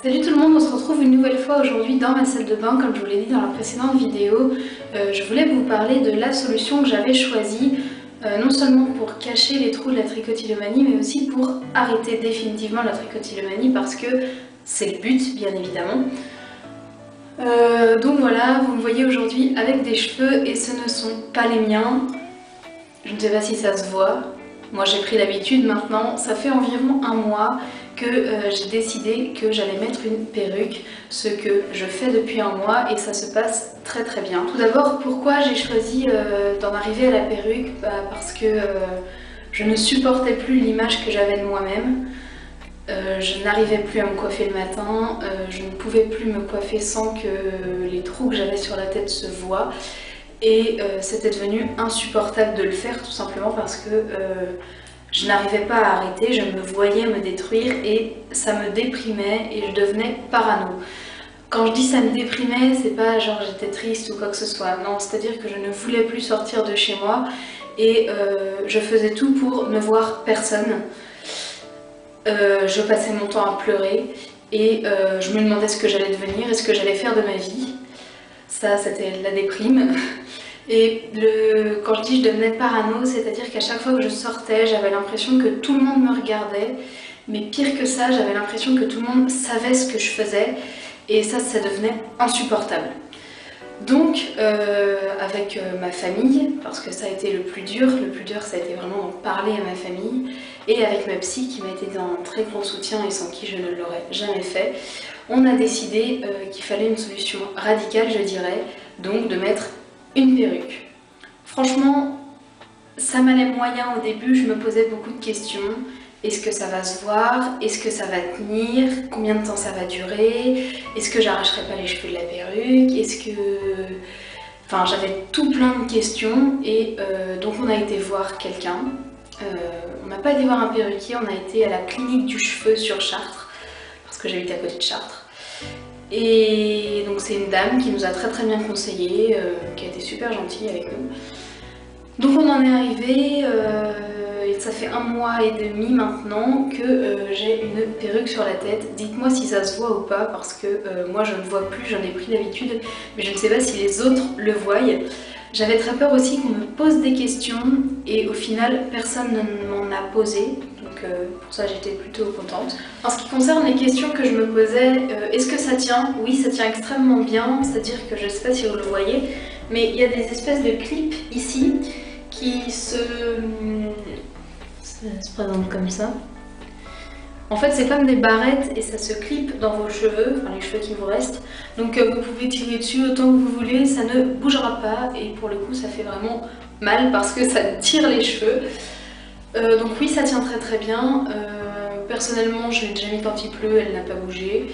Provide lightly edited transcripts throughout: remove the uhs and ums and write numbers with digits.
Salut tout le monde, on se retrouve une nouvelle fois aujourd'hui dans ma salle de bain. Comme je vous l'ai dit dans la précédente vidéo, je voulais vous parler de la solution que j'avais choisie, non seulement pour cacher les trous de la trichotillomanie, mais aussi pour arrêter définitivement la trichotillomanie, parce que c'est le but, bien évidemment. Donc voilà, vous me voyez aujourd'hui avec des cheveux et ce ne sont pas les miens. Je ne sais pas si ça se voit. Moi j'ai pris l'habitude maintenant, ça fait environ un mois que j'ai décidé que j'allais mettre une perruque, ce que je fais depuis un mois et ça se passe très très bien. Tout d'abord, pourquoi j'ai choisi d'en arriver à la perruque? Parce que je ne supportais plus l'image que j'avais de moi-même. Je n'arrivais plus à me coiffer le matin, je ne pouvais plus me coiffer sans que les trous que j'avais sur la tête se voient. Et c'était devenu insupportable de le faire tout simplement parce que je n'arrivais pas à arrêter, je me voyais me détruire et ça me déprimait et je devenais parano. Quand je dis ça me déprimait, c'est pas genre j'étais triste ou quoi que ce soit, non, c'est-à-dire que je ne voulais plus sortir de chez moi et je faisais tout pour ne voir personne. Je passais mon temps à pleurer et je me demandais ce que j'allais devenir et ce que j'allais faire de ma vie. Ça, c'était la déprime. Et quand je dis je devenais parano, c'est-à-dire qu'à chaque fois que je sortais, j'avais l'impression que tout le monde me regardait. Mais pire que ça, j'avais l'impression que tout le monde savait ce que je faisais. Et ça devenait insupportable. Donc, avec ma famille, parce que ça a été le plus dur ça a été vraiment d'en parler à ma famille, et avec ma psy qui m'a été d'un très grand soutien et sans qui je ne l'aurais jamais fait, on a décidé qu'il fallait une solution radicale, je dirais, donc de mettre une perruque. Franchement, ça m'allait moyen au début, je me posais beaucoup de questions. Est-ce que ça va se voir? Est-ce que ça va tenir? Combien de temps ça va durer? Est-ce que j'arracherai pas les cheveux de la perruque? Est-ce que... Enfin, j'avais tout plein de questions et donc on a été voir quelqu'un. On n'a pas été voir un perruquier, on a été à la clinique du cheveu sur Chartres, parce que j'habite à côté de Chartres. Et donc c'est une dame qui nous a très bien conseillé, qui a été super gentille avec nous. Donc on en est arrivé, et ça fait un mois et demi maintenant que j'ai une perruque sur la tête. Dites-moi si ça se voit ou pas, parce que moi je ne vois plus, j'en ai pris l'habitude, mais je ne sais pas si les autres le voient. J'avais très peur aussi qu'on me pose des questions, et au final personne ne m'en a posé. Donc pour ça j'étais plutôt contente. En ce qui concerne les questions que je me posais, est-ce que ça tient? Oui, ça tient extrêmement bien, c'est-à-dire que je ne sais pas si vous le voyez, mais il y a des espèces de clips ici qui se présentent comme ça. En fait c'est comme des barrettes et ça se clip dans vos cheveux, enfin les cheveux qui vous restent. Donc vous pouvez tirer dessus autant que vous voulez, ça ne bougera pas et pour le coup ça fait vraiment mal parce que ça tire les cheveux. Donc oui, ça tient très bien. Personnellement, je l'ai déjà mis quand il pleut, elle n'a pas bougé.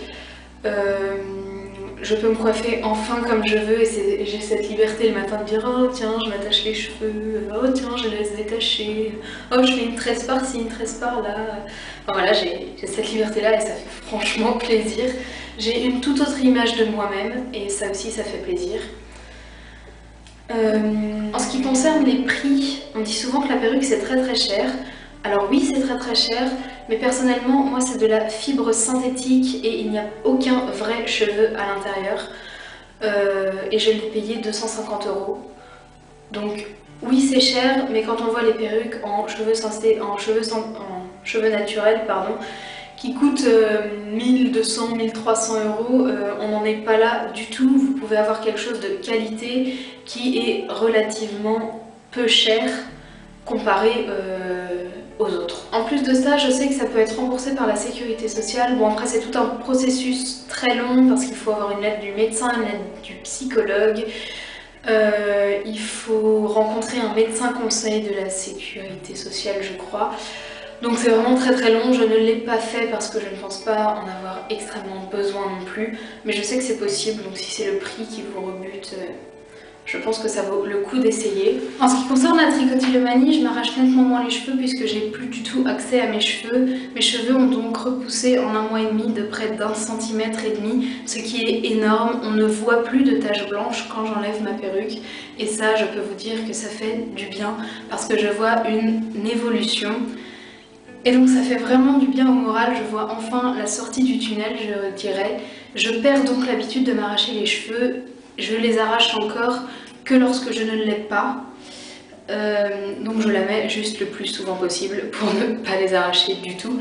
Je peux me coiffer enfin comme je veux et j'ai cette liberté le matin de dire oh tiens, je m'attache les cheveux, oh tiens, je les laisse détacher, oh je fais une tresse par-ci, une tresse par-là. Enfin voilà, j'ai cette liberté-là et ça fait franchement plaisir. J'ai une toute autre image de moi-même et ça aussi, ça fait plaisir. En ce qui concerne les prix, on dit souvent que la perruque c'est très cher. Alors oui, c'est très cher, mais personnellement, moi c'est de la fibre synthétique et il n'y a aucun vrai cheveu à l'intérieur. Et je l'ai payé 250 €. Donc oui, c'est cher, mais quand on voit les perruques en cheveux naturels, pardon, qui coûtent 1200, 1300 €, on n'en est pas là du tout. Vous pouvez avoir quelque chose de qualité qui est relativement peu cher comparé aux autres. En plus de ça, je sais que ça peut être remboursé par la sécurité sociale. Bon après c'est tout un processus très long parce qu'il faut avoir une lettre du médecin, une lettre du psychologue. Il faut rencontrer un médecin conseil de la sécurité sociale, je crois. Donc c'est vraiment très long, je ne l'ai pas fait parce que je ne pense pas en avoir extrêmement besoin non plus, mais je sais que c'est possible, donc si c'est le prix qui vous rebute, je pense que ça vaut le coup d'essayer. En ce qui concerne la trichotillomanie, je m'arrache nettement moins les cheveux puisque j'ai plus du tout accès à mes cheveux. Mes cheveux ont donc repoussé en un mois et demi de près d'1,5 cm, ce qui est énorme. On ne voit plus de taches blanches quand j'enlève ma perruque et ça, je peux vous dire que ça fait du bien parce que je vois une évolution. Et donc ça fait vraiment du bien au moral, je vois enfin la sortie du tunnel, je dirais. Je perds donc l'habitude de m'arracher les cheveux, je les arrache encore que lorsque je ne l'ai pas. Donc je la mets juste le plus souvent possible pour ne pas les arracher du tout.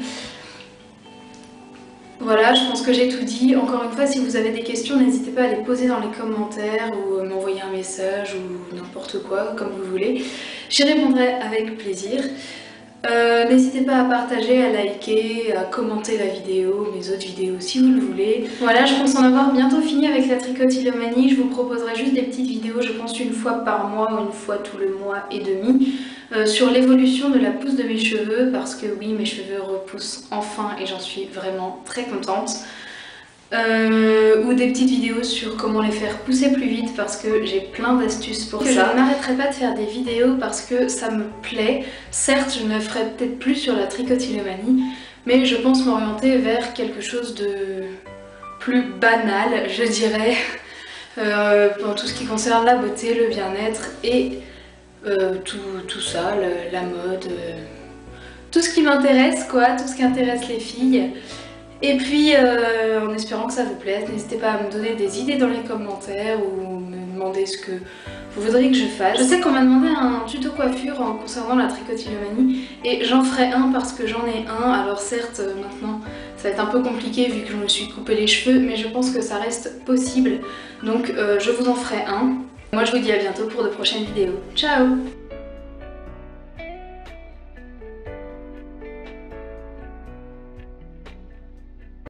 Voilà, je pense que j'ai tout dit. Encore une fois, si vous avez des questions, n'hésitez pas à les poser dans les commentaires ou m'envoyer un message ou n'importe quoi, comme vous voulez. J'y répondrai avec plaisir. N'hésitez pas à partager, à liker, à commenter la vidéo, mes autres vidéos si vous le voulez. Voilà, je pense en avoir bientôt fini avec la tricotylomanie. Je vous proposerai juste des petites vidéos, je pense une fois par mois ou une fois tous les mois et demi, sur l'évolution de la pousse de mes cheveux, parce que oui, mes cheveux repoussent enfin et j'en suis vraiment très contente. Ou des petites vidéos sur comment les faire pousser plus vite parce que j'ai plein d'astuces pour ça. Je ne m'arrêterai pas de faire des vidéos parce que ça me plaît. Certes, je ne ferai peut-être plus sur la tricotylomanie, mais je pense m'orienter vers quelque chose de plus banal, je dirais, pour tout ce qui concerne la beauté, le bien-être et tout ça, la mode, tout ce qui m'intéresse quoi, tout ce qui intéresse les filles. Et puis en espérant que ça vous plaise, n'hésitez pas à me donner des idées dans les commentaires ou me demander ce que vous voudriez que je fasse. Je sais qu'on m'a demandé un tuto coiffure concernant la tricotylomanie et j'en ferai un parce que j'en ai un. Alors certes maintenant ça va être un peu compliqué vu que je me suis coupé les cheveux, mais je pense que ça reste possible, donc je vous en ferai un. Moi je vous dis à bientôt pour de prochaines vidéos. Ciao!